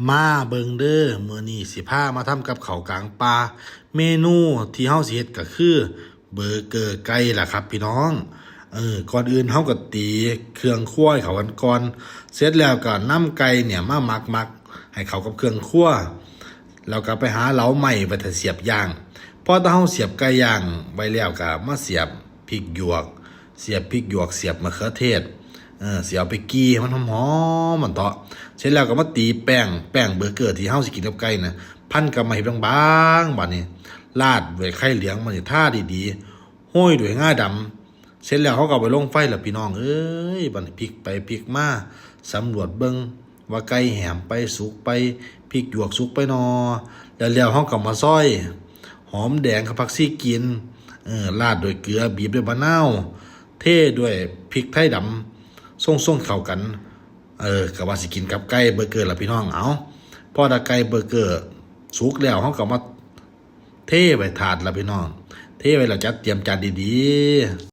มาเบิงเด้อมื้อนี้สิพามาทำกับข้าวกลางป่าเมนูที่เฮาสิเฮ็ดก็คือเบอร์เกอร์ไก่ล่ะครับพี่น้องก่อนอื่นเฮาก็ตีเครื่องครัวให้เข้ากันก่อนเสร็จแล้วก็นำไก่เนี่ยมาหมักให้เข้ากับเครื่องครัวแล้วก็ไปหาเหลาไม้ไว้ถ้าเสียบย่างพอถ้าเฮาเสียบไก่ย่างไว้แล้วก็มาเสียบพริกหยวกเสียบพริกหยวกเสียบมะเขือเทศเสียบไปกี้ให้มันหอมๆมันเถาะเสร็จแล้วก็มาตีแป้งเบอร์เกอร์ที่เฮาสิกินกับไก่น่ะพันกับไม้บางๆบัดนี้ราดด้วยไข่เหลืองมันสิท่าดีๆโห้อยด้วยงาดำ เสร็จแล้วเขาก็เอาไปลงไฟแล้วพี่น้องเอ้ยบัดนพลิกไปพลิกมาสำรวจเบิ่งว่าไก่แหมไปสุกไปพริกหยวกสุกไปนอแล้วเขาก็มาซอยหอมแดงกับผักชีกินราดด้วยเกลือบีบด้วยมะนาวเทด้วยพริกไทยดำส่งเข้ากันก็ว่าสิกินกับไก่เบอร์เกอร์ล่ะพี่น้องเอาพอได้ไก่เบอร์เกอร์สุกแล้วเขาก็มาเทไว้ถาดล่ะพี่น้องเทไว้แล้วจัดเตรียมจานดีๆ